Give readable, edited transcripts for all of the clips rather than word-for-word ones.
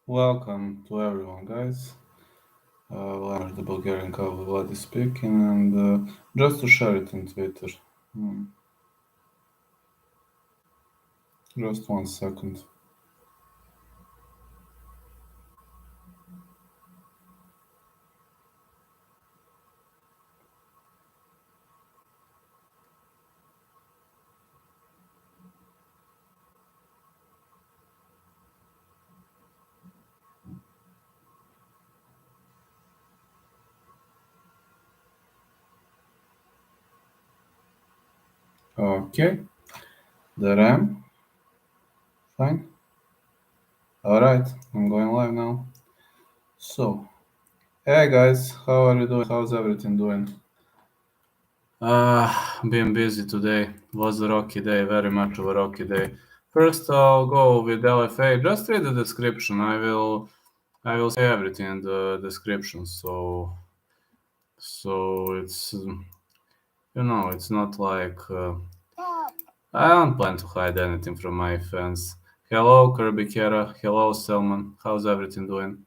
Welcome to everyone, guys. Leonard, the Bulgarian Cowboy, Vladi speaking, and just to share it on Twitter. Hmm, just 1 second. Okay, there I am. Fine. Alright, I'm going live now. So, hey guys, how are you doing? How's everything doing? Been busy today. Was a rocky day, very much of a rocky day. First, I'll go with LFA. Just read the description. I will say everything in the description. So it's it's not like I don't plan to hide anything from my fans. Hello, Kirby Kera. Hello, Selman. How's everything doing?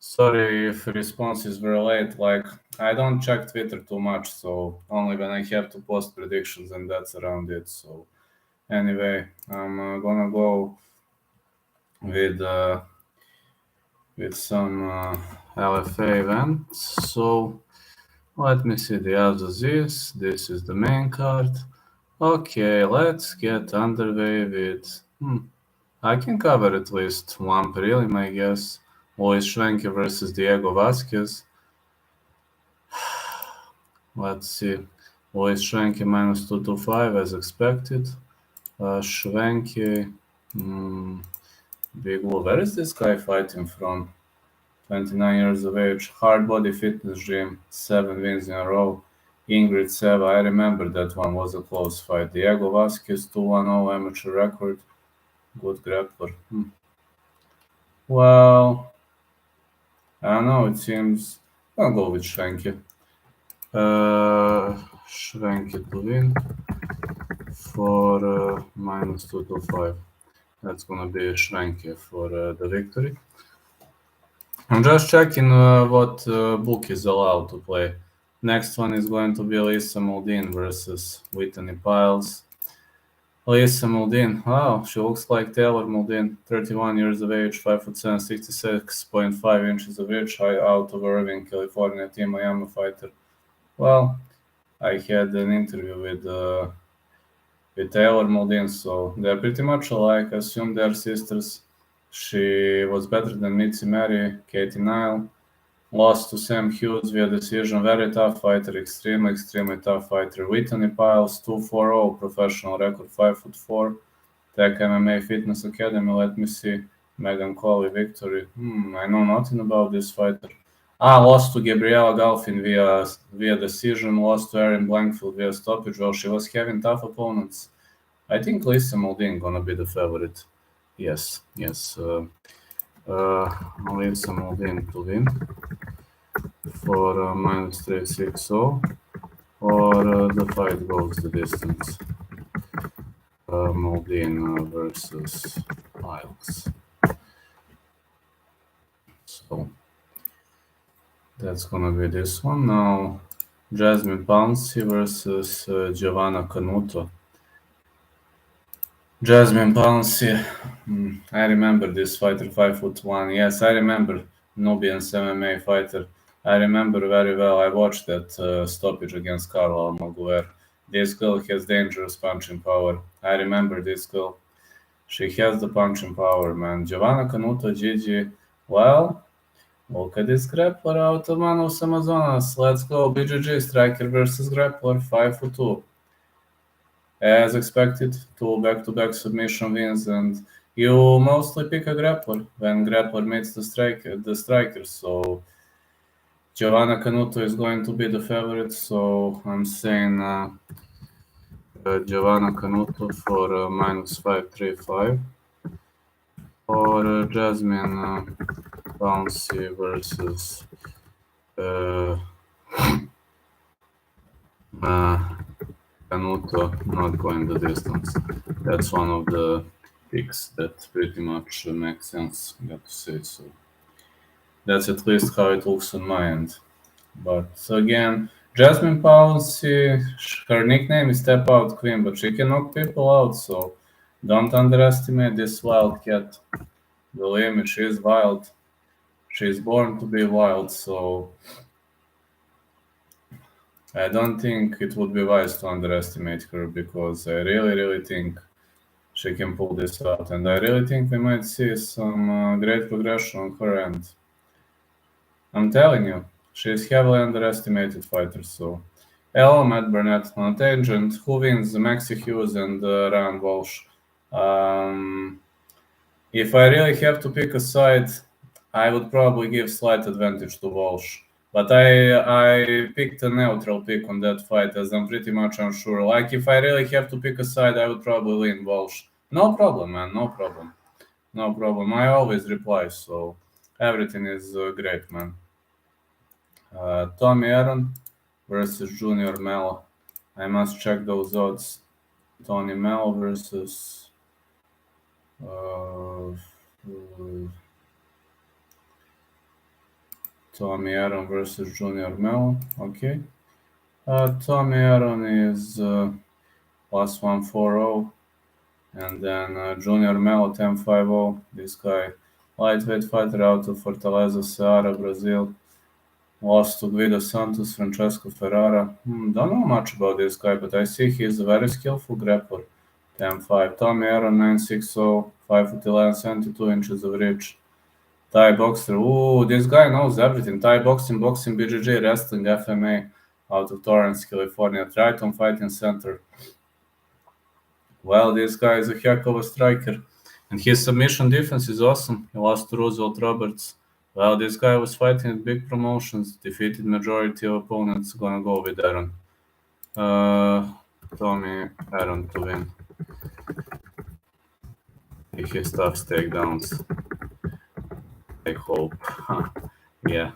Sorry if responses were late. Like, I don't check Twitter too much, so only when I have to post predictions, and that's around it. So, anyway, I'm gonna go with uh, with some LFA events. So, let me see the others. This is the main card. Okay, let's get underway with. I can cover at least one prelim, I guess. Shlanky versus Diego Vazquez. Let's see. Shlanky minus 225 as expected. Shlanky. Big Wall. Where is this guy fighting from? 29 years of age. Hard body fitness gym. 7 wins in a row. Ingrid Seva. I remember that one was a close fight. Diego Vazquez 2-1-0 amateur record. Good grappler. Well, I don't know. It seems I'll go with Shlanky. Shlanky to win for minus 225. That's gonna be Shlanky for the victory. I'm just checking what book is allowed to play. Next one is going to be Lisa Modine versus Whitney Pyles. Lisa Modine, wow, she looks like Taylor Modine, 31 years of age, 5'7", 66.5 inches of reach, out of Irvine, California, Team Miami fighter. Well, I had an interview with Taylor Modine, so they're pretty much alike. I assume they're sisters. She was better than Mitzi Mary, Katie Nile. Lost to Sam Hughes via decision. Very tough fighter, extremely tough fighter. Whitney Pyles, 2-4-0, professional record, 5'4". Tech MMA Fitness Academy. Let me see. Megan Colley victory. I know nothing about this fighter. Lost to Gabriela Galfin via decision. Lost to Erin Blankfield via stoppage. Well, she was having tough opponents. I think Lisa Modine gonna be the favorite. Yes. Lisa Modine to win for minus 360, or the fight goes the distance. Modine versus Pyles. So that's gonna be this one. Now, Jasmine Bouncy versus Giovanna Konoto. Jasmine Bouncy. I remember this fighter, 5'1". Yes, I remember Nubian's MMA fighter. I remember very well. I watched that stoppage against Carla Almaguer. This girl has dangerous punching power. I remember this girl. She has the punching power, man. Giovanna Konoto, Gigi. Well, look at this grappler out of Manos Amazonas. Let's go. BJJ striker versus grappler, 5'2". As expected, 2 back-to-back submission wins, and you mostly pick a grappler when grappler meets the striker. So Giovanna Konoto is going to be the favorite. So I'm saying Giovanna Konoto for minus 535. Or Jasmine Bouncy versus Konoto, not going the distance. That's one of the picks that pretty much makes sense, I got to say. So that's at least how it looks on my end. But again, Jasmine Bouncy, her nickname is Step Out Queen, but she can knock people out, so don't underestimate this wild cat. Believe me, she is wild. She is born to be wild, so I don't think it would be wise to underestimate her, because I really think she can pull this out, and I really think we might see some great progression on her end. I'm telling you, she is heavily underestimated fighter, so hello, Matt Burnett on a tangent. Who wins, Maxi Hughes and Ryan Walsh? If I really have to pick a side, I would probably give slight advantage to Walsh. But I picked a neutral pick on that fight, as I'm pretty much unsure. Like, if I really have to pick a side, I would probably lean Walsh. No problem, man, no problem. No problem. I always reply, so everything is great, man. Tommy Aaron versus Junior Mello. I must check those odds. Tony Mello versus Tommy Aaron versus Junior Mello. Okay. Tommy Aaron is plus 140, and then Junior Mello 1050. This guy, lightweight fighter out of Fortaleza, Ceará, Brazil. Lost to Guido Santos, Francesco Ferrara. Don't know much about this guy, but I see he's a very skillful grappler. 10-5. Tommy Aaron 960, 5 foot 11, 72 inches of reach. Thai boxer. Ooh, this guy knows everything. Thai boxing, BJJ, wrestling, FMA, out of Torrance, California. Triton Fighting Center. Well, this guy is a heck of a striker. And his submission defense is awesome. He lost to Roosevelt Roberts. Well, this guy was fighting at big promotions, defeated majority of opponents. Gonna go with Aaron. Tommy Aaron to win. If he stuffs takedowns. I hope. Yeah.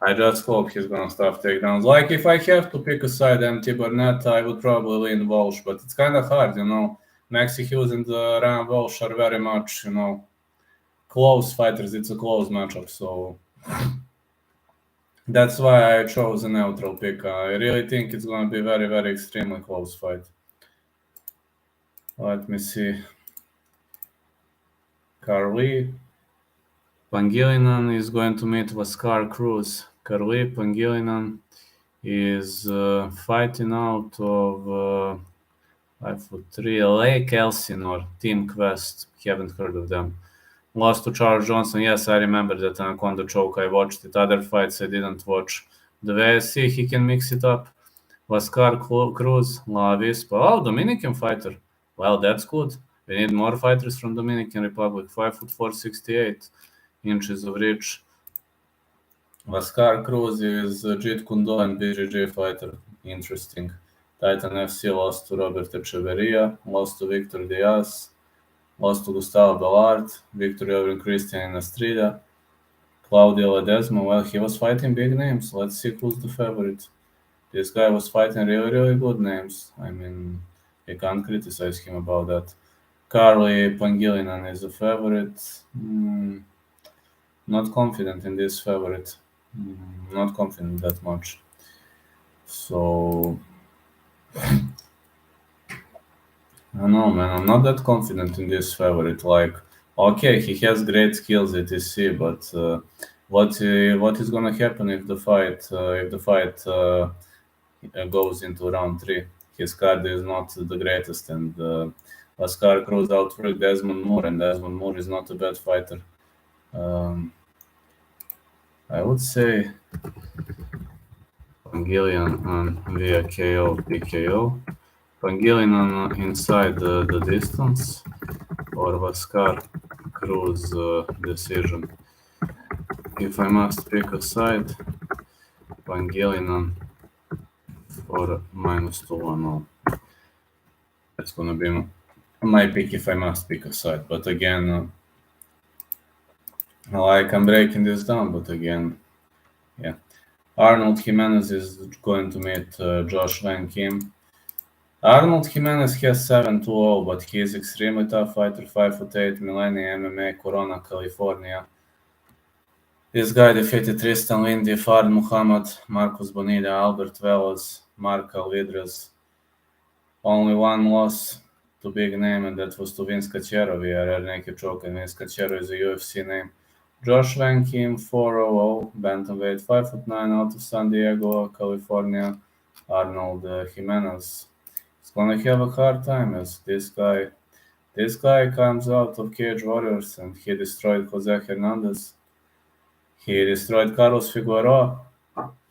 I just hope he's gonna stuff takedowns. Like, if I have to pick a side, MT Burnett, I would probably lean Walsh, but it's kind of hard, you know. Maxi Hughes and Ryan Walsh are very much, you know, close fighters. It's a close matchup, so that's why I chose a neutral pick. I really think it's gonna be very extremely close fight. Let me see. Carly Pangilinan is going to meet Vaskar Cruz. Carly Pangilinan is fighting out of 5'3", Lake Elsinore, Team Quest. Haven't heard of them. Lost to Charles Johnson. Yes, I remember that Anaconda choke. I watched it. Other fights I didn't watch. The way I see, he can mix it up. Vaskar Cruz, La Avispa. Oh, Dominican fighter. Well, that's good. We need more fighters from Dominican Republic. 5'4", 68 inches of reach. Vaskar Cruz is a Jeet Kune Do and BJJ fighter. Interesting. Titan FC lost to Robert Echeverria. Lost to Victor Diaz. Lost to Gustavo Ballard, victory over Christian Estrella, Claudio Ledesma. Well, he was fighting big names. Let's see who's the favorite. This guy was fighting really good names. I mean, you can't criticize him about that. Carly Pangilinan is a favorite. Not confident in this favorite. Not confident that much. So I don't know, man. I'm not that confident in this favorite. Like, okay, he has great skills, etc. But what is gonna happen if the fight goes into round 3? His card is not the greatest, and Vaskar Cruz outworked Desmond Moore, and Desmond Moore is not a bad fighter. I would say Pangilinan via KO, PKO. Pangilinan inside the distance, or Vaskar Cruz decision. If I must pick a side, Pangilinan for -210. That's gonna be my pick if I must pick a side. But again, like, I'm breaking this down, but again, yeah. Arnold Jimenez is going to meet Josh Van Kim. Arnold Jimenez has 7-0, but he is extremely tough fighter, 5'8", Millennium MMA, Corona, California. This guy defeated Tristan Lindy, Fard Muhammad, Marcos Bonilla, Albert Velas, Marco Lidres. Only one loss to big name, and that was to Vince Cachero via rear naked choke, and Vince Cachero is a UFC name. Josh Van Kim, 4-0, bantamweight, 5'9", out of San Diego, California. Arnold Jimenez is gonna have a hard time as this guy comes out of Cage Warriors and he destroyed Jose Hernandez. He destroyed Carlos Figueroa.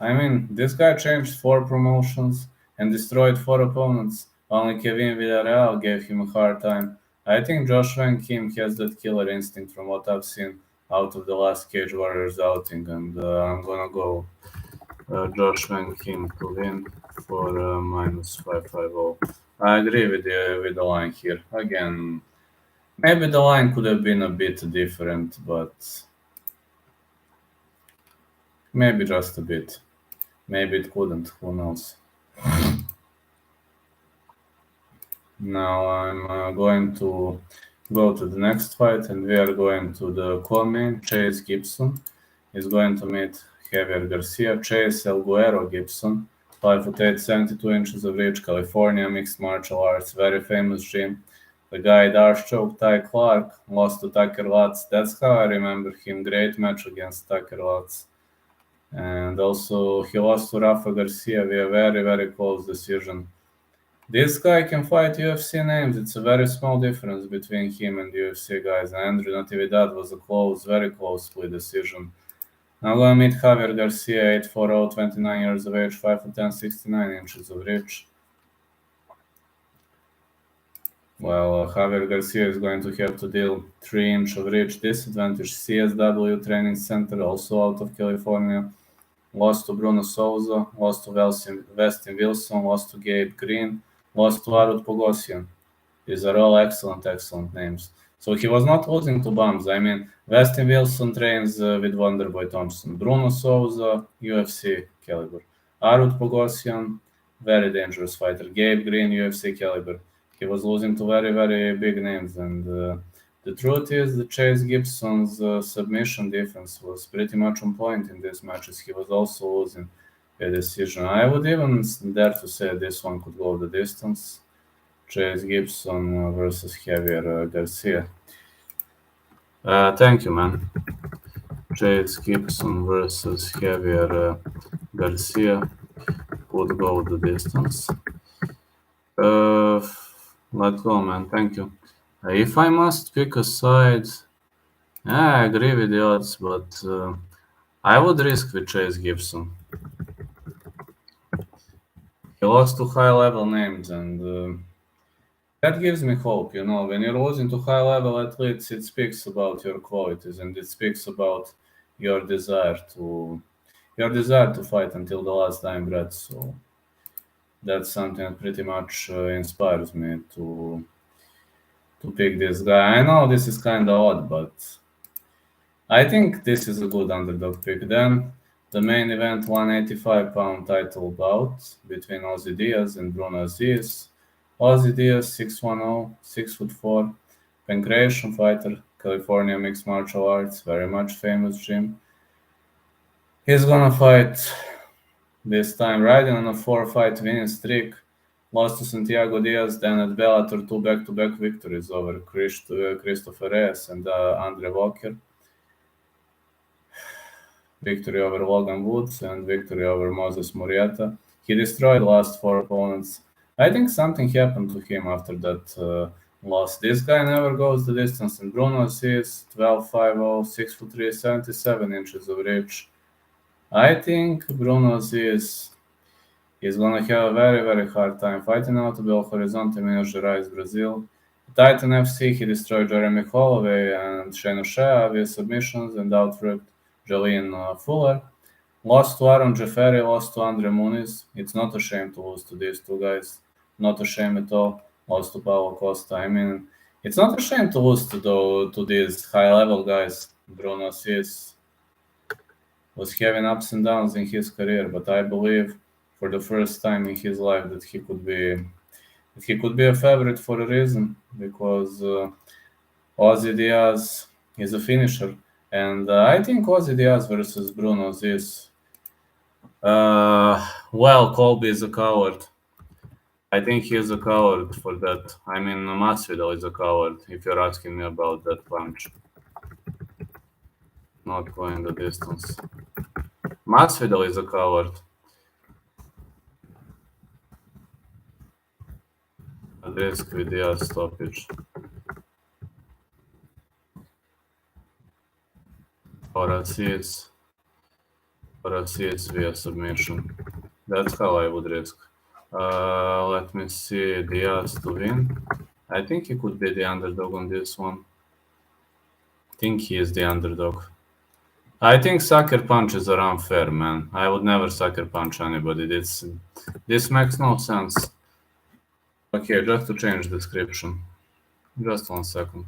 I mean, this guy changed 4 promotions and destroyed 4 opponents. Only Kevin Villarreal gave him a hard time. I think Josh Van Kim has that killer instinct from what I've seen out of the last Cage Warriors outing, and I'm gonna go Josh Van Kim to win for -550. I agree with the line here. Again, maybe the line could have been a bit different, but maybe just a bit. Maybe it couldn't. Who knows? Now I'm going to go to the next fight, and we are going to the co-main. Chase Gibson is going to meet Javier Garcia. Chase El Guero Gibson, 5'8", 72 inches of reach, California, mixed martial arts, very famous gym. The guy Darce choked Ty Clark, lost to Tucker Lutz. That's how I remember him. Great match against Tucker Lutz. And also he lost to Rafa Garcia via very, very close decision. This guy can fight UFC names. It's a very small difference between him and UFC guys. Andrew Natividad was a close, very close split decision. Now I'm going to meet Javier Garcia, 8'4", 29 years of age, 5'10", 69 inches of reach. Well, Javier Garcia is going to have to deal 3-inch of reach disadvantage. CSW Training Center, also out of California. Lost to Bruno Souza, lost to Westin Wilson, lost to Gabe Green, lost to Arut Pogosyan. These are all excellent names. So he was not losing to bums. I mean, Westin Wilson trains with Wonderboy Thompson. Bruno Souza, UFC caliber. Arut Pogosyan, very dangerous fighter. Gabe Green, UFC caliber. He was losing to very, very big names. And the truth is that Chase Gibson's submission defense was pretty much on point in these matches. He was also losing a decision. I would even dare to say this one could go the distance. Chase Gibson versus Javier Garcia. Thank you, man. Chase Gibson versus Javier Garcia would go the distance. Let's go, man. Thank you. If I must pick a side, I agree with the odds, but I would risk with Chase Gibson. He lost to high-level names, and that gives me hope. You know, when you're losing to high-level athletes, it speaks about your qualities, and it speaks about your desire to fight until the last dying breath. So that's something that pretty much inspires me to pick this guy. I know this is kind of odd, but I think this is a good underdog pick. Then the main event, 185-pound title bout between Ozzy Diaz and Bruno Aziz. Ozzy Diaz, 6'10", 6'4", pancreation fighter, California mixed martial arts, very much famous gym. He's gonna fight this time riding on a 4-fight winning streak. Lost to Santiago Diaz, then at Bellator 2 back-to-back victories over Christopher Reyes and Andre Walker. Victory over Logan Woods and victory over Moses Murrieta. He destroyed the last 4 opponents. I think something happened to him after that loss. This guy never goes the distance. And Bruno is 12'5", 6'3", 77 inches of reach. I think Bruno is going to have a very, very hard time fighting out of Belo Horizonte, Minas Gerais, Brazil. Titan FC, he destroyed Jeremy Holloway and Shane O'Shea via submissions and outworked Jolene Fuller. Lost to Aaron Jeffrey, lost to Andre Muniz. It's not a shame to lose to these two guys. Not a shame at all. Lost to Paulo Costa. I mean, it's not a shame to lose to these high-level guys. Bruno Cis was having ups and downs in his career, but I believe for the first time in his life that he could be he could be a favorite for a reason, because Ozzy Diaz is a finisher. And I think Ozzy Diaz versus Bruno is... well, Colby is a coward. I think he is a coward for that. I mean, Masvidal is a coward, if you're asking me about that punch. Not going the distance. Masvidal is a coward. At risk with Diaz stoppage. Or a CS via submission. That's how I would risk. Let me see, Diaz to win. I think he could be the underdog on this one. I think he is the underdog. I think sucker punches are unfair, man. I would never sucker punch anybody. This makes no sense. Okay, just to change description. Just 1 second.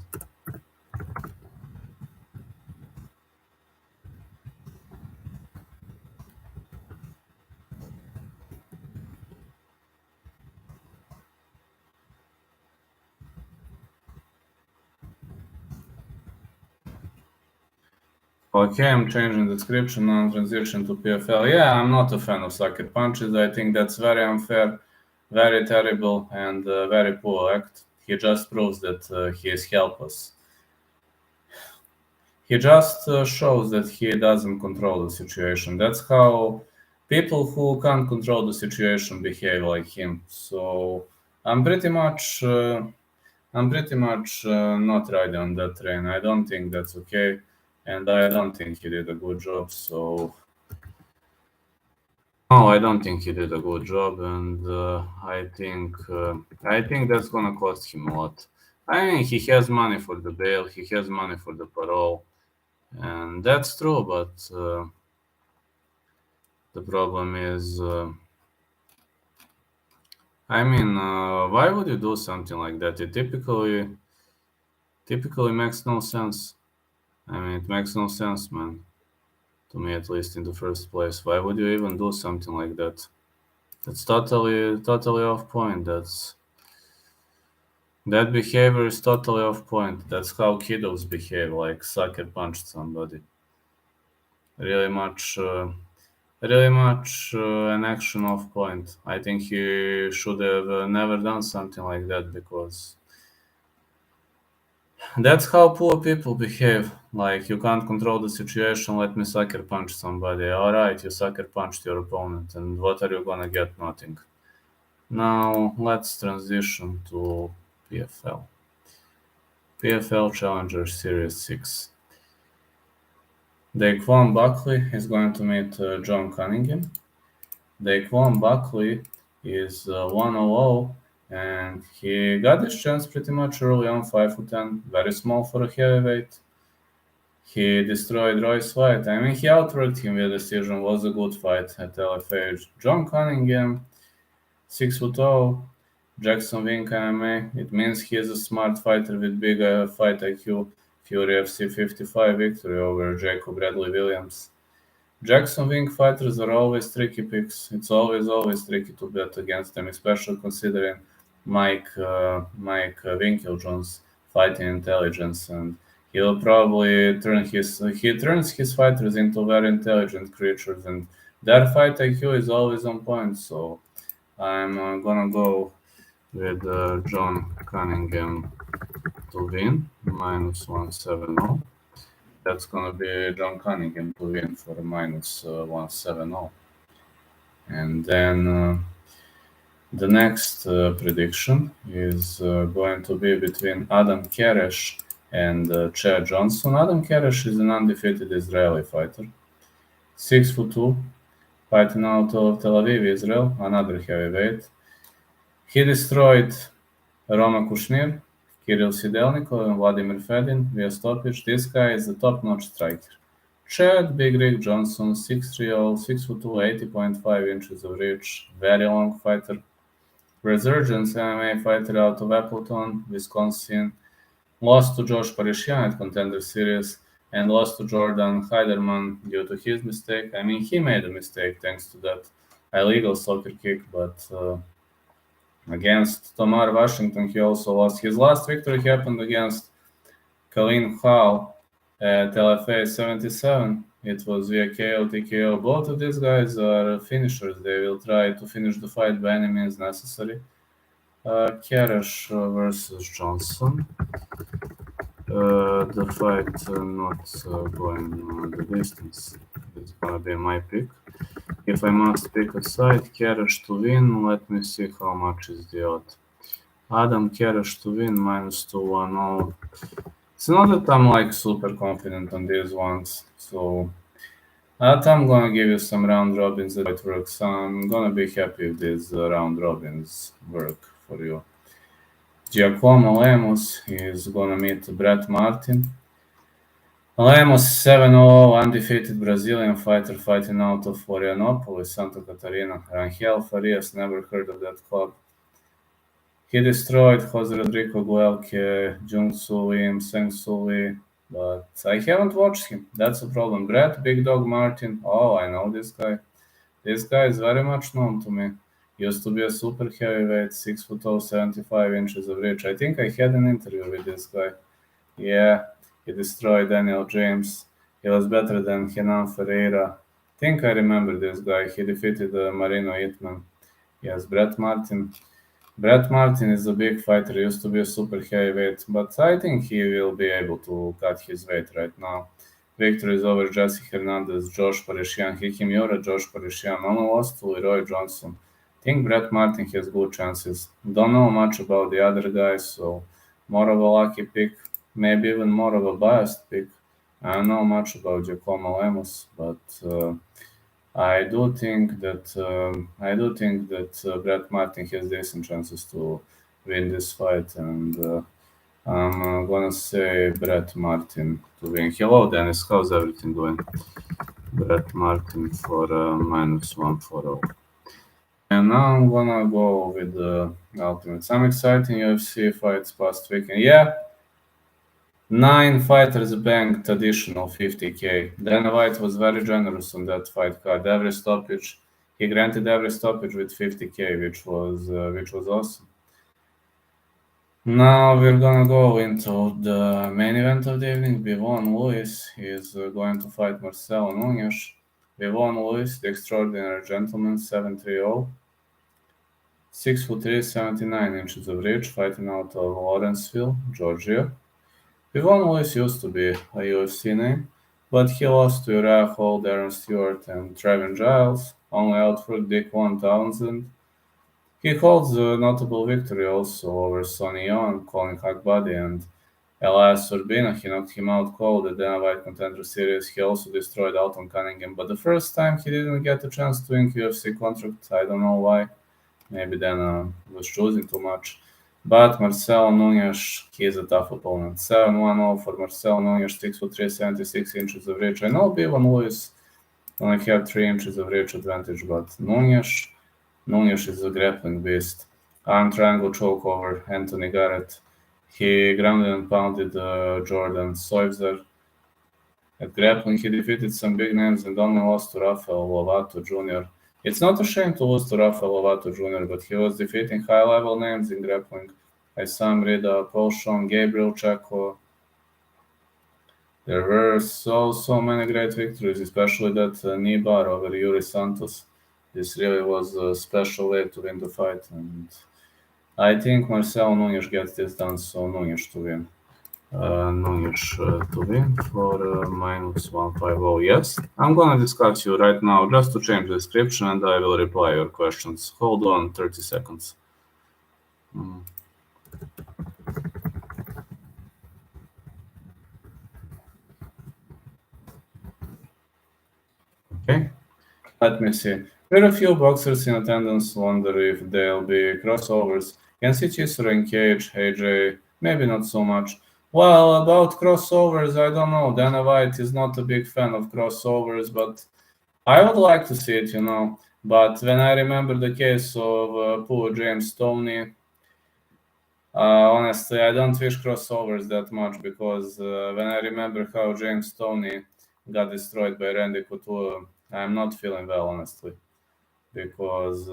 Okay, I'm changing the description now, transition to PFL. Yeah, I'm not a fan of sucker punches. I think that's very unfair, very terrible, and very poor act. He just proves that he is helpless. He just shows that he doesn't control the situation. That's how people who can't control the situation behave like him. So I'm pretty much not riding on that train. I don't think that's okay. And I don't think he did a good job, so... No, I don't think he did a good job, and I think that's gonna cost him a lot. I mean, he has money for the bail, he has money for the parole, and that's true, but the problem is... I mean, why would you do something like that? It typically makes no sense. I mean, it makes no sense, man. To me, at least, in the first place. Why would you even do something like that? That's totally off point. That behavior is totally off point. That's how kiddos behave, like sucker punched somebody. Really much an action off point. I think he should have never done something like that, because that's how poor people behave. Like, you can't control the situation, let me sucker punch somebody. Alright, you sucker punched your opponent, and what are you gonna get? Nothing. Now, let's transition to PFL. PFL Challenger Series 6. Daquan Buckley is going to meet John Cunningham. Daquan Buckley is 1-0, and he got his chance pretty much early on, 5'10", very small for a heavyweight. He destroyed Royce White. I mean, he outworked him via decision, was a good fight at LFA. John Cunningham, 6'0", Jackson Wink MMA. It means he is a smart fighter with big fight IQ. Fury FC 55 victory over Jacob Bradley Williams. Jackson Wink fighters are always tricky picks. It's always tricky to bet against them, especially considering Mike Winklejohn's fighting intelligence, and he'll probably turns his fighters into very intelligent creatures, and their fight IQ is always on point. So I'm gonna go with John Cunningham to win, minus 170. That's gonna be John Cunningham to win for minus 170. And then the next prediction is going to be between Adam Carrich and Chad Johnson. Adam Carrich is an undefeated Israeli fighter, 6'2", fighting out of Tel Aviv, Israel, another heavyweight. He destroyed Roma Kushnir, Kirill Sidelnikov, and Vladimir Fedin via stoppage. This guy is a top-notch striker. Chad Big Rig Johnson, 6'3", 6'2", 80.5 inches of reach, very long fighter. Resurgence MMA fighter out of Appleton, Wisconsin. Lost to Josh Parishian at Contender Series, and lost to Jordan Heiderman due to his mistake. I mean, he made a mistake thanks to that illegal soccer kick, but Against Tomar Washington, he also lost. His last victory happened against Colleen Hall at LFA 77. It was via KO, TKO. Both of these guys are finishers. They will try to finish the fight by any means necessary. Carrich versus Johnson. The fight not going the distance. It's gonna be my pick. If I must pick a side, Carrich to win. Let me see how much is the odd. Adam Carrich to win -210. It's not that I'm like super confident on these ones, so I'm gonna give you some round robins that might work. So I'm gonna be happy if these round robins work for you. Giacomo Lemos is gonna meet Brett Martin. Lemos 7-0, undefeated Brazilian fighter fighting out of Florianopolis, Santa Catarina. Rangel Farias, never heard of that club. He destroyed Jose Rodrigo Guelque, Jung Soo Lim, Seng Soo Lee, but I haven't watched him. That's a problem. Brett Big Dog Martin. Oh, I know this guy. This guy is very much known to me. Used to be a super heavyweight, 6'0", 75 inches of reach. I think I had an interview with this guy. Yeah, he destroyed Daniel James. He was better than Renan Ferreira. I think I remember this guy. He defeated Marino Itman. Yes, Brett Martin. Brett Martin is a big fighter. He used to be a super heavyweight, but I think he will be able to cut his weight right now. Victories over Jesse Hernandez, Josh Parishian, Hikimura, Josh Parishian, only lost to Leroy Johnson. I think Brett Martin has good chances. Don't know much about the other guys, so more of a lucky pick, maybe even more of a biased pick. I don't know much about Giacomo Lemos, but I do think that Brett Martin has decent chances to win this fight, and I'm gonna say Brett Martin to win. Hello, Dennis. How's everything going? Brett Martin for -140. And now I'm gonna go with the ultimate. Some exciting UFC fights past weekend. Yeah, 9 fighters banked additional 50K. Dana White was very generous on that fight card. Every stoppage, he granted every stoppage with 50K, which was awesome. Now we're gonna go into the main event of the evening. Bivon Lewis is going to fight Marcelo Nunes. Bivon Lewis, the extraordinary gentleman, 7'3", 6'3", 79 inches of reach, fighting out of Lawrenceville, Georgia. Bivon Lewis used to be a UFC name, but he lost to Uriah Hall, Darren Stewart, and Trevin Giles, only out for Dick 1000. He holds a notable victory also over Sonny Young, Colin Hagbody, and Elias Urbina. He knocked him out cold at the Dana White Contender Series. He also destroyed Alton Cunningham, but the first time he didn't get a chance to win UFC contract. I don't know why. Maybe Dana was choosing too much. But Marcelo Nunes, he is a tough opponent. 7-1-0 for Marcelo Nunes, 6'3", 76 inches of reach. I know Bivon Lewis only have 3 inches of reach advantage, but Nunes is a grappling beast. Arm triangle choke over Anthony Garrett. He grounded and pounded Jordan Soizer. At grappling, he defeated some big names and only lost to Rafael Lovato Jr. It's not a shame to lose to Rafael Lovato Jr., but he was defeating high-level names in grappling. Isam Rida, Paul Sean, Gabriel Chaco. There were so many great victories, especially that knee bar over Yuri Santos. This really was a special way to win the fight, and I think Marcelo Nunes gets this done, so Nunes to win. Nunes to win for -150. Yes, I'm gonna discuss you right now just to change the description, and I will reply your questions. Hold on 30 seconds. Okay, let me see. Very few boxers in attendance. Wonder if there'll be crossovers. Can see Chisora in cage, AJ, maybe not so much. Well, about crossovers, I don't know. Dana White is not a big fan of crossovers, but I would like to see it, But when I remember the case of poor James Stoney, honestly, I don't wish crossovers that much because when I remember how James Stoney got destroyed by Randy Couture, I'm not feeling well, honestly, because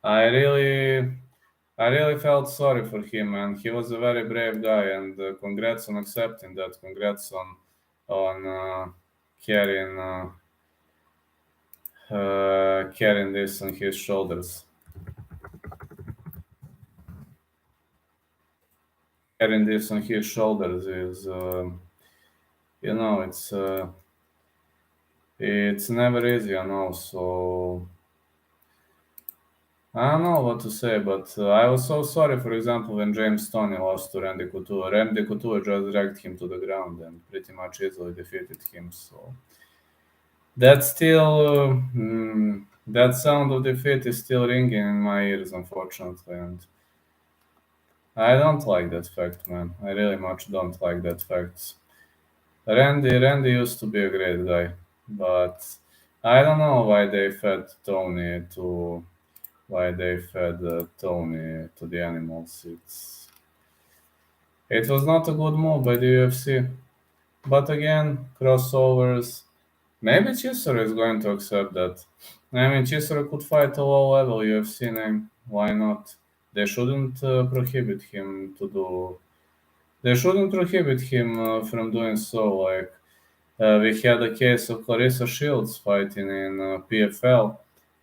I really I really felt sorry for him, and he was a very brave guy. And congrats on accepting that. Congrats on carrying this on his shoulders. Carrying this on his shoulders is, it's never easy, So I don't know what to say, but I was so sorry, for example, when James Toney lost to Randy Couture. Randy Couture just dragged him to the ground and pretty much easily defeated him. So that's still, that sound of defeat is still ringing in my ears, unfortunately. And I don't like that fact, man. I really much don't like that fact. Randy used to be a great guy, but I don't know why they fed Tony to the animals. It was not a good move by the UFC. But again, crossovers. Maybe Chisora is going to accept that. I mean, Chisora could fight a low-level UFC name. Why not? They shouldn't prohibit him to do. They shouldn't prohibit him from doing so. Like we had a case of Clarissa Shields fighting in PFL,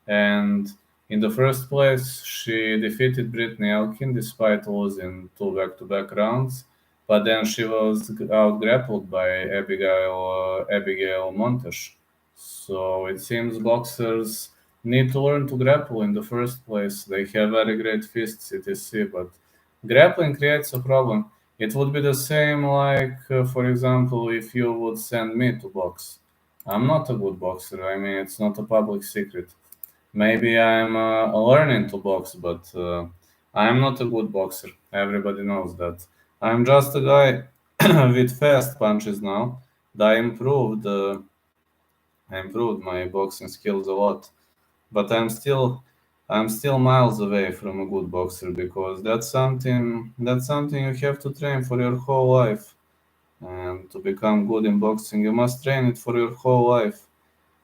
and in the first place, she defeated Brittany Elkin despite losing 2 back-to-back rounds. But then she was out grappled by Abigail Montes. So it seems boxers need to learn to grapple in the first place. They have very great fists, etc. But grappling creates a problem. It would be the same like, for example, if you would send me to box. I'm not a good boxer. I mean, it's not a public secret. Maybe I'm learning to box, but I'm not a good boxer. Everybody knows that. I'm just a guy with fast punches now. I improved my boxing skills a lot, but I'm still miles away from a good boxer because that's something you have to train for your whole life. And to become good in boxing, you must train it for your whole life.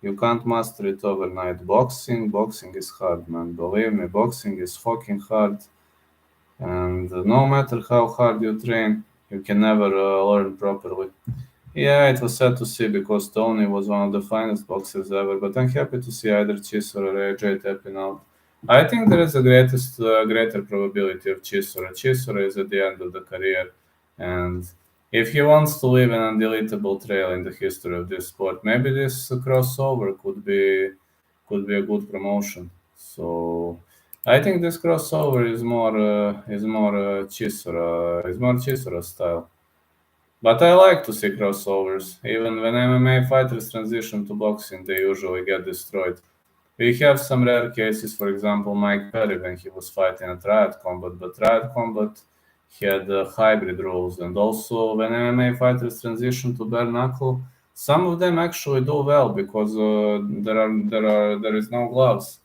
You can't master it overnight. Boxing is hard, man. Believe me, boxing is fucking hard. And no matter how hard you train, you can never learn properly. Yeah, it was sad to see because Tony was one of the finest boxers ever, but I'm happy to see either Chisora or AJ tapping out. I think there is a greater probability of Chisora. Chisora is at the end of the career, and if he wants to leave an undeletable trail in the history of this sport, maybe this crossover could be a good promotion. So I think this crossover is more Chisora style. But I like to see crossovers. Even when MMA fighters transition to boxing, they usually get destroyed. We have some rare cases, for example, Mike Perry when he was fighting at Riot Combat, but Riot Combat had hybrid rules, and also when MMA fighters transition to bare knuckle, some of them actually do well because there is no gloves.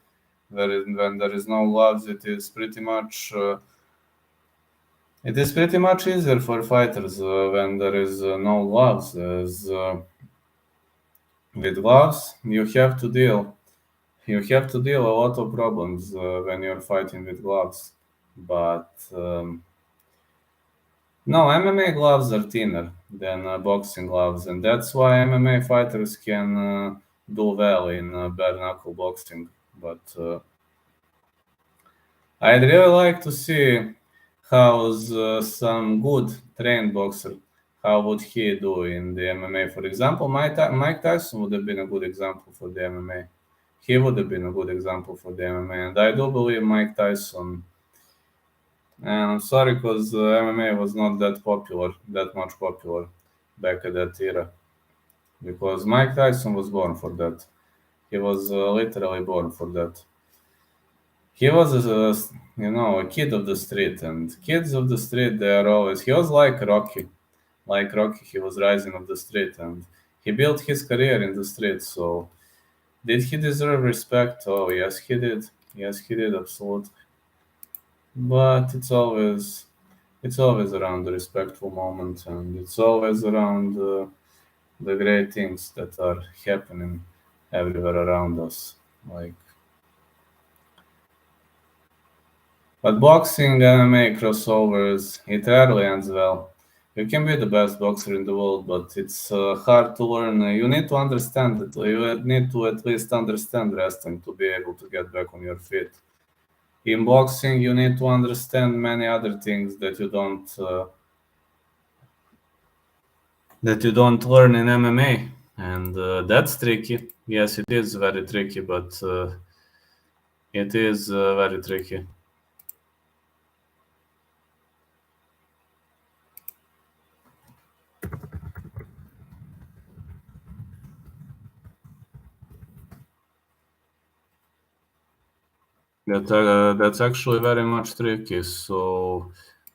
When there is no gloves, it is pretty much easier for fighters when there is no gloves. As with gloves, you have to deal a lot of problems when you're fighting with gloves. But no, MMA gloves are thinner than boxing gloves, and that's why MMA fighters can do well in bare knuckle boxing. But I'd really like to see how's some good trained boxer, how would he do in the MMA? For example, Mike Tyson would have been a good example for the MMA. He would have been a good example for the MMA, and I do believe Mike Tyson. And I'm sorry because MMA was not that much popular back at that era, because Mike Tyson was born for that. He was literally born for that. He was a kid of the street, and kids of the street, they are always. He was like Rocky. Like Rocky, he was rising of the street, and he built his career in the street. So did he deserve respect? Oh yes, he did. Yes, he did, absolutely. But it's always around the respectful moment, and it's always around the great things that are happening everywhere around us. But boxing, MMA, crossovers, it rarely ends well. You can be the best boxer in the world, but it's hard to learn. You need to understand it. You need to at least understand wrestling to be able to get back on your feet. In boxing, you need to understand many other things that you don't learn in MMA, and that's tricky. Yes, it is very tricky, but it is very tricky. That's actually very much tricky. So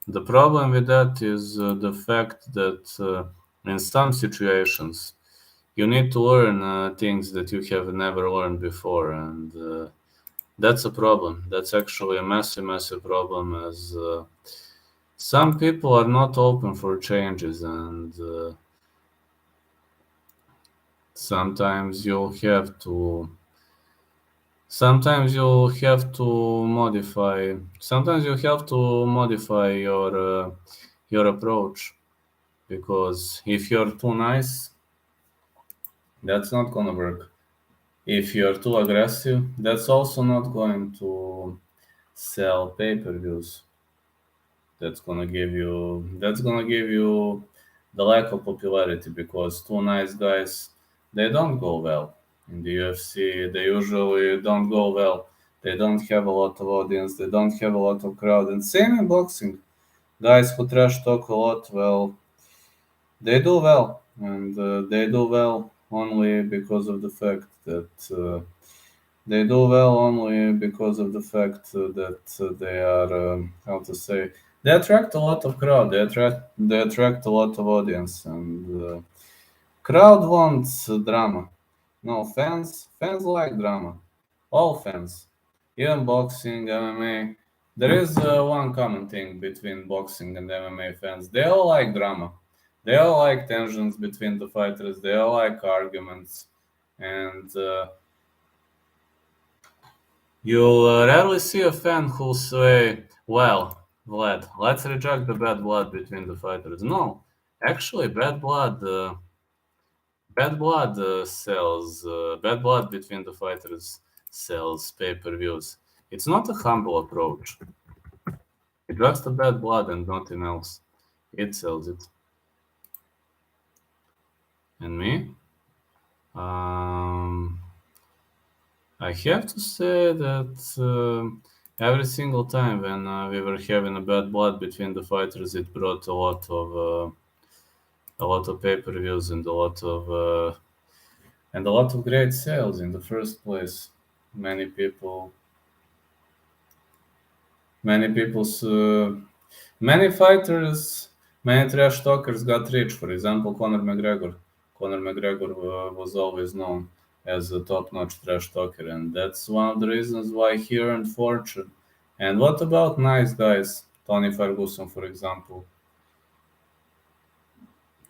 the problem with that is the fact that in some situations you need to learn things that you have never learned before, and that's a problem. That's actually a massive, massive problem, as some people are not open for changes, and sometimes you'll have to modify. Sometimes you have to modify your approach, because if you're too nice, that's not gonna work. If you're too aggressive, that's also not going to sell pay-per-views. That's gonna give you the lack of popularity, because two nice guys, they don't go well in the UFC. They usually don't go well. They don't have a lot of audience. They don't have a lot of crowd. And same in boxing. Guys who trash talk a lot, well, they do well, and they do well only because of the fact that they are how to say, they attract a lot of crowd. They attract a lot of audience, and crowd wants drama. No, fans like drama. All fans, even boxing, MMA. There is one common thing between boxing and MMA fans. They all like drama. They all like tensions between the fighters. They all like arguments, and you'll rarely see a fan who'll say, "Well, Vlad, let's reject the bad blood between the fighters." No, actually, bad blood sells. Bad blood between the fighters sells pay-per-views. It's not a humble approach. It's just a bad blood and nothing else. It sells it. And me? I have to say that every single time when we were having a bad blood between the fighters, it brought a lot of pay-per-views and a lot of great sales in the first place. Many people, many fighters, many trash talkers got rich. For example, Conor McGregor. Conor McGregor was always known as a top-notch trash talker, and that's one of the reasons why he earned fortune. And what about nice guys? Tony Ferguson, for example,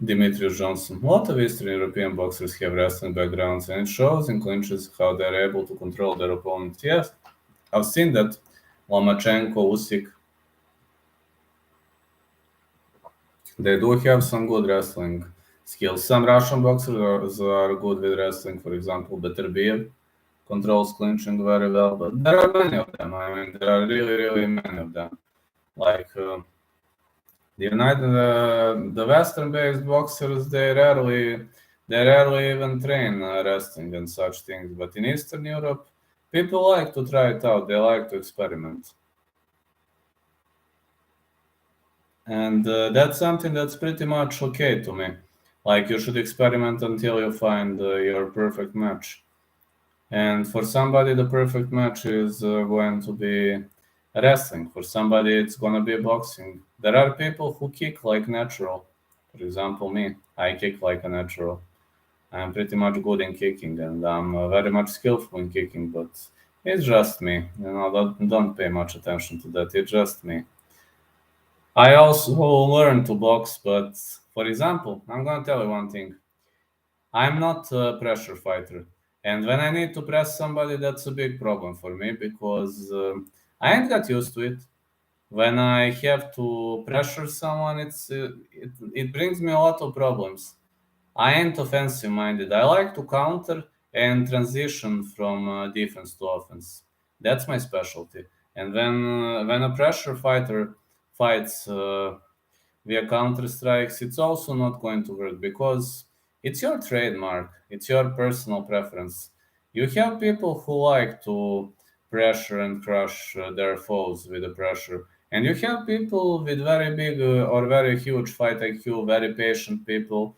Demetrius Johnson. A lot of Eastern European boxers have wrestling backgrounds, and it shows in clinches how they're able to control their opponents. Yes, I've seen that. Lomachenko, Usyk, they do have some good wrestling skills. Some Russian boxers are good with wrestling. For example, Beterbiev controls clinching very well, but there are many of them. I mean, there are really, really many of them. Like the Western-based boxers, they rarely even train wrestling and such things. But in Eastern Europe, people like to try it out. They like to experiment. And that's something that's pretty much okay to me. Like, you should experiment until you find your perfect match. And for somebody, the perfect match is going to be wrestling. For somebody, it's going to be boxing. There are people who kick like natural. For example, me, I kick like a natural. I'm pretty much good in kicking, and I'm very much skillful in kicking, but it's just me. Don't pay much attention to that. It's just me. I also learned to box, but for example, I'm gonna tell you one thing. I'm not a pressure fighter. And when I need to press somebody, that's a big problem for me, because I ain't got used to it. When I have to pressure someone, it brings me a lot of problems. I ain't offensive minded. I like to counter and transition from defense to offense. That's my specialty. And when a pressure fighter fights via counter strikes, it's also not going to work because it's your trademark, it's your personal preference. You have people who like to pressure and crush their foes with the pressure, and you have people with very big or very huge fight IQ, very patient people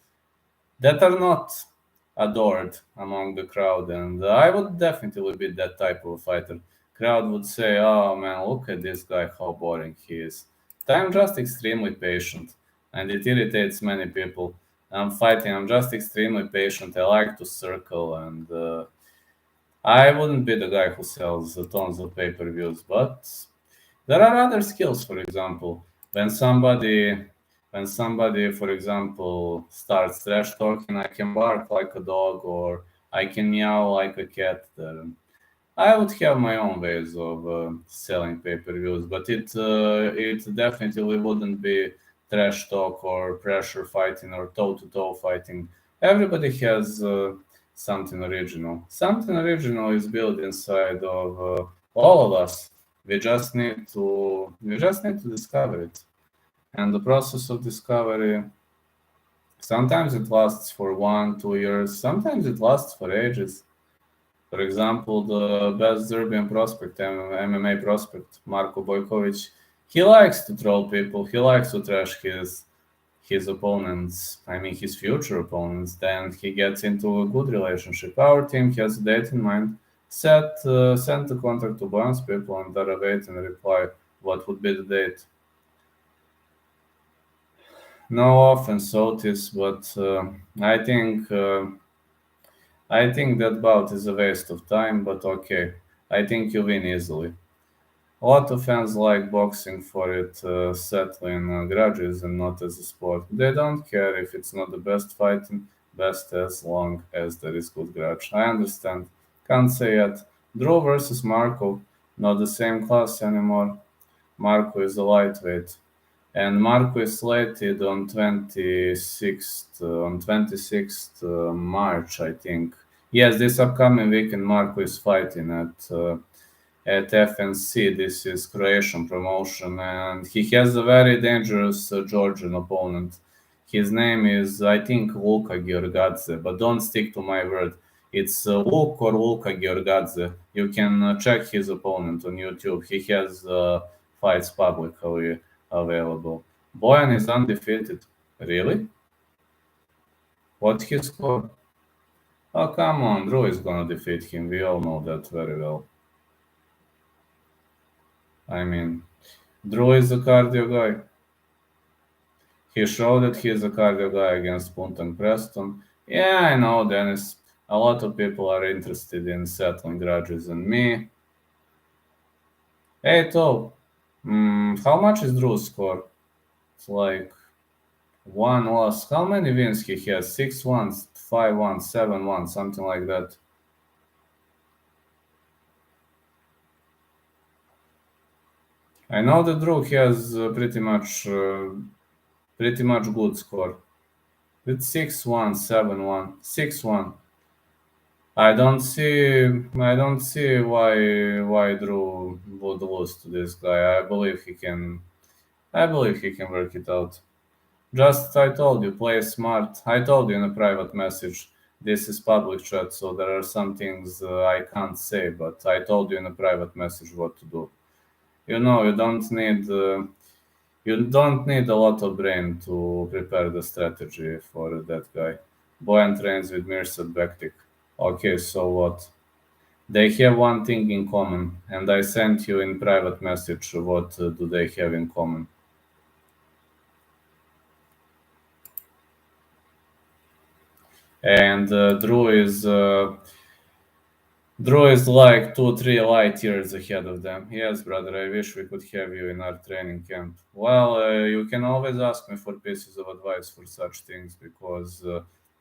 that are not adored among the crowd. And I would definitely be that type of fighter. Crowd would say, "Oh man, look at this guy, how boring he is." I'm just extremely patient, and it irritates many people. I'm fighting. I'm just extremely patient. I like to circle, and I wouldn't be the guy who sells tons of pay-per-views, but there are other skills. For example, when somebody, for example, starts trash talking, I can bark like a dog or I can meow like a cat. I would have my own ways of selling pay-per-views, but it definitely wouldn't be trash talk or pressure fighting or toe-to-toe fighting. Everybody has something original. Something original is built inside of all of us. We just need to discover it. And the process of discovery, sometimes it lasts for 1 2 years, sometimes it lasts for ages. For example, the best Serbian prospect, MMA prospect, Marko Bojkovic, he likes to troll people. He likes to trash his opponents. I mean, his future opponents. Then he gets into a good relationship. Our team has a date in mind. Sent the contract to Bouncy people, and they're waiting a reply. What would be the date? No offense, Otis, but I think that bout is a waste of time. But okay, I think you win easily. A lot of fans like boxing for it settling grudges and not as a sport. They don't care if it's not the best fighting, best as long as there is good grudge. I understand. Can't say yet. Drew versus Marco, not the same class anymore. Marco is a lightweight. And Marco is slated on 26th March, I think. Yes, this upcoming weekend, Marco is fighting at FNC. This is Croatian promotion, and he has a very dangerous Georgian opponent. His name is, I think, Luka Giorgadze, but don't stick to my word. It's Luke or Luka Giorgadze. You can check his opponent on YouTube. He has fights publicly available. Boyan is undefeated. Really? What's his score? Oh, come on. Drew is gonna defeat him. We all know that very well. I mean, Drew is a cardio guy. He showed that he is a cardio guy against Punta Preston. Yeah, I know, Dennis. A lot of people are interested in settling grudges, and me. Hey, Tob, how much is Drew's score? It's like one loss. How many wins he has? 6-1, 5-1, 7-1, something like that. I know that Drew has pretty much good score. It's 6-1, 7-1, 6-1. I don't see why Drew would lose to this guy. I believe he can work it out. Just I told you, play smart. I told you in a private message. This is public chat, so there are some things I can't say, but I told you in a private message what to do. You don't need a lot of brain to prepare the strategy for that guy. Boyan trains with Mirsad Bektik. Okay, so what? They have one thing in common, and I sent you in private message what do they have in common. And Drew is like 2, 3 light years ahead of them. Yes, brother, I wish we could have you in our training camp. Well, you can always ask me for pieces of advice for such things because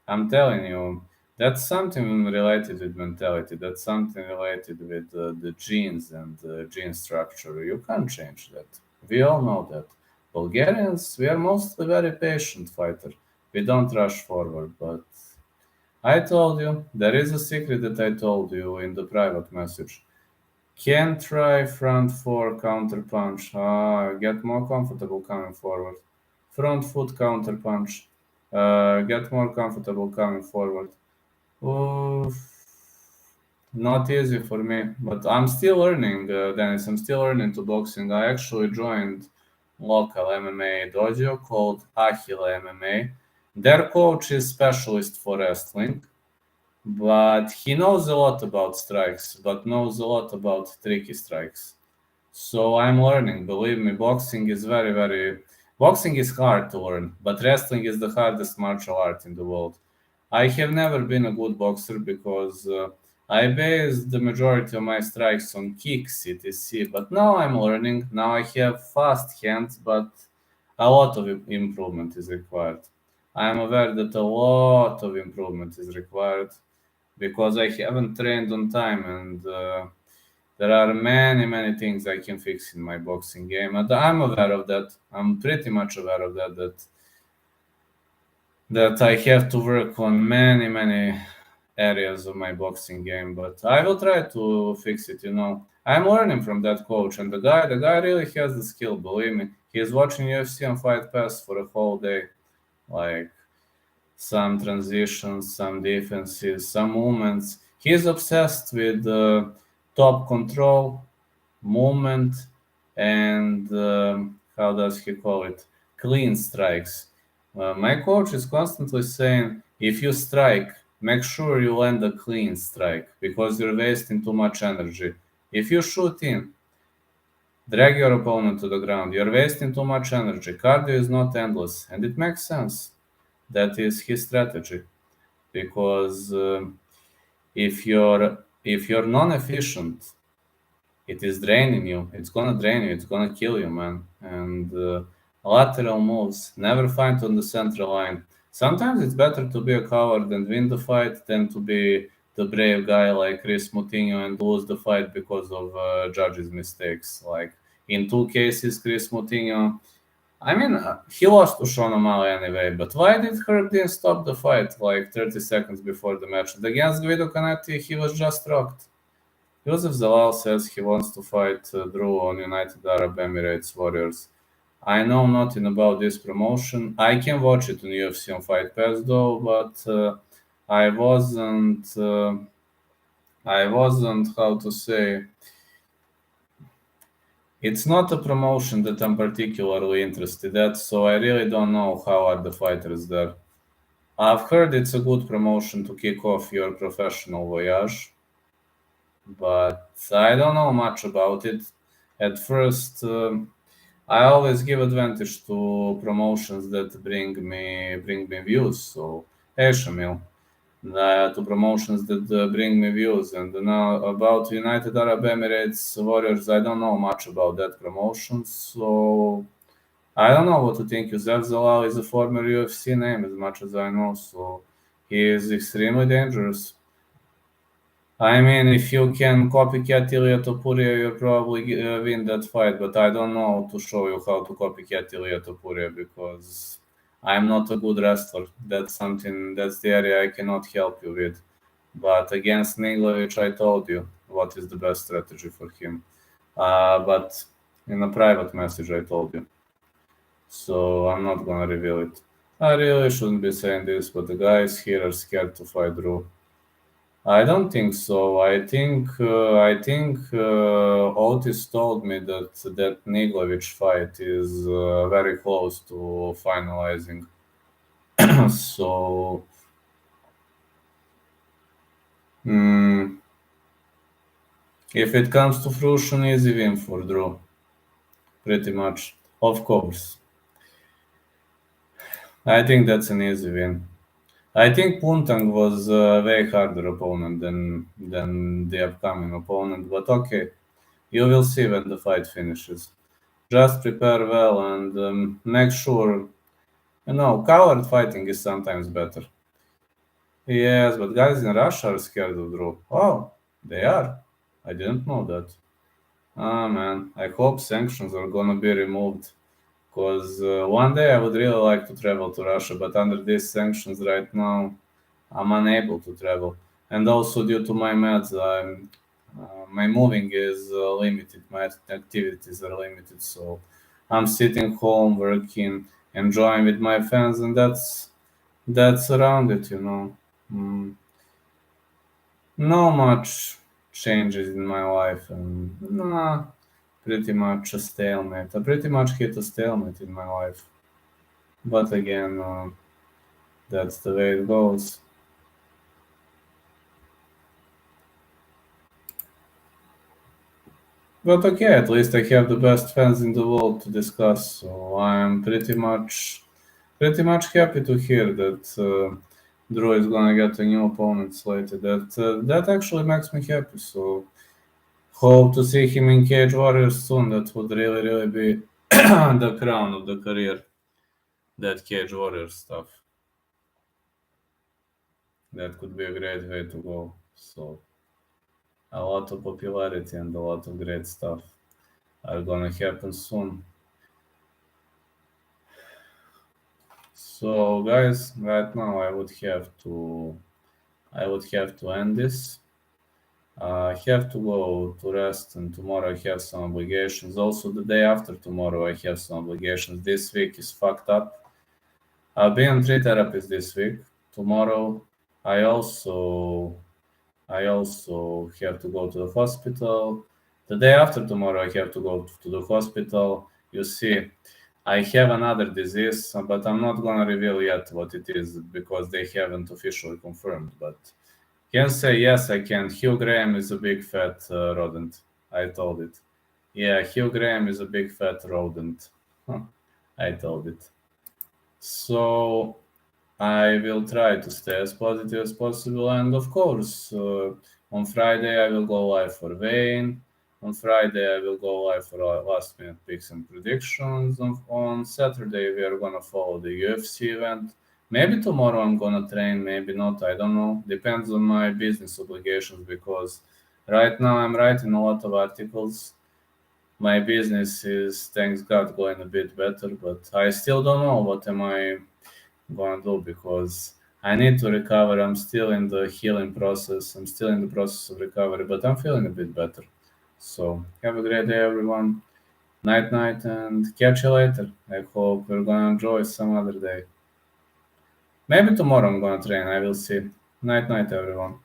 I'm telling you, that's something related with mentality. That's something related with the genes and gene structure. You can't change that. We all know that. Bulgarians, we are mostly very patient fighter. We don't rush forward, but I told you, there is a secret that I told you in the private message. Can try front four counter punch. Get more comfortable coming forward. Front foot counter punch. Get more comfortable coming forward. Oof. Not easy for me, but I'm still learning, Dennis. I'm still learning to boxing. I actually joined local MMA dojo called Achille MMA. Their coach is specialist for wrestling, but he knows a lot about strikes, but knows a lot about tricky strikes. So I'm learning. Believe me, boxing is boxing is hard to learn, but wrestling is the hardest martial art in the world. I have never been a good boxer because I based the majority of my strikes on kicks, etc. But now I'm learning. Now I have fast hands, but a lot of improvement is required. I am aware that a lot of improvement is required because I haven't trained on time, and there are many things I can fix in my boxing game, and I'm aware of that. I'm pretty much aware of that I have to work on many areas of my boxing game, but I will try to fix it. I'm learning from that coach, and the guy really has the skill. Believe me, he is watching UFC on Fight Pass for a whole day, like some transitions, some defenses, some movements. He's obsessed with top control, movement, and how does he call it? Clean strikes. My coach is constantly saying, if you strike, make sure you land a clean strike because you're wasting too much energy. If you shoot in, drag your opponent to the ground, you're wasting too much energy. Cardio is not endless, and it makes sense. That is his strategy, because if you're non-efficient, it is draining you. It's gonna drain you. It's gonna kill you, man. And lateral moves never fight on the central line. Sometimes it's better to be a coward and win the fight than to be the brave guy like Chris Moutinho and lose the fight because of judges' mistakes. Like in two cases, Chris Moutinho. I mean, he lost to Sean O'Malley anyway, but why did Herb stop the fight like 30 seconds before the match? Against Guido Canati, he was just rocked. Joseph Zalal says he wants to fight Drew on United Arab Emirates Warriors. I know nothing about this promotion. I can watch it on UFC on Fight Pass though, but I wasn't. I wasn't, how to say. It's not a promotion that I'm particularly interested at, so I really don't know how are the fighters there. I've heard it's a good promotion to kick off your professional voyage, but I don't know much about it. At first, I always give advantage to promotions that bring me views. So, hey, Shamil, to promotions that bring me views. And now about United Arab Emirates Warriors, I don't know much about that promotion, so I don't know what to think. Yusef Zalal is a former UFC name, as much as I know, so he is extremely dangerous. I mean, if you can copycat Ilya Topuria, you'll probably win that fight, but I don't know to show you how to copycat Ilya Topuria because I'm not a good wrestler. That's the area I cannot help you with. But against Niglovic, I told you what is the best strategy for him. But in a private message, I told you. So I'm not gonna reveal it. I really shouldn't be saying this, but the guys here are scared to fight Drew. I don't think so. I think Otis told me that Niglovic fight is very close to finalizing. So if it comes to fruition, easy win for Drew. Pretty much, of course. I think that's an easy win. I think Puntang was a way harder opponent than the upcoming opponent, but okay. You will see when the fight finishes. Just prepare well and make sure. Coward fighting is sometimes better. Yes, but guys in Russia are scared of Drew. Oh, they are. I didn't know that. Ah, man, I hope sanctions are gonna be removed. Because one day I would really like to travel to Russia, but under these sanctions right now, I'm unable to travel. And also due to my meds, my moving is limited, my activities are limited. So I'm sitting home, working, enjoying with my friends, and that's around it, you know. Mm, no much changes in my life, and nah, pretty much a stalemate. I pretty much hit a stalemate in my life. But again, that's the way it goes. But okay, at least I have the best fans in the world to discuss, so I'm pretty much happy to hear that Drew is gonna get a new opponent slated. That actually makes me happy. So hope to see him in Cage Warriors soon. That would really be the crown of the career. That Cage Warriors stuff. That could be a great way to go. So a lot of popularity and a lot of great stuff are gonna happen soon. So guys, right now I would have to end this. I have to go to rest, and tomorrow I have some obligations. Also, the day after tomorrow I have some obligations. This week is fucked up. I've been on 3 therapies this week. Tomorrow I also I also have to go to the hospital. The day after tomorrow, I have to go to the hospital. You see, I have another disease, but I'm not gonna reveal yet what it is because they haven't officially confirmed. But can say yes, I can. Hugh Graham is a big fat rodent. I told it. Yeah, Hugh Graham is a big fat rodent. Huh, I told it. So I will try to stay as positive as possible, and of course, on Friday I will go live for Vayne. On Friday I will go live for last minute picks and predictions. On Saturday we are gonna follow the UFC event. Maybe tomorrow I'm gonna train, maybe not. I don't know. Depends on my business obligations because right now I'm writing a lot of articles. My business is, thanks God, going a bit better, but I still don't know what am I gonna do because I need to recover. I'm still in the healing process. I'm still in the process of recovery, but I'm feeling a bit better. So have a great day, everyone. Night, night, and catch you later. I hope you're gonna enjoy some other day. Maybe tomorrow I'm gonna train. I will see. Night, night, everyone.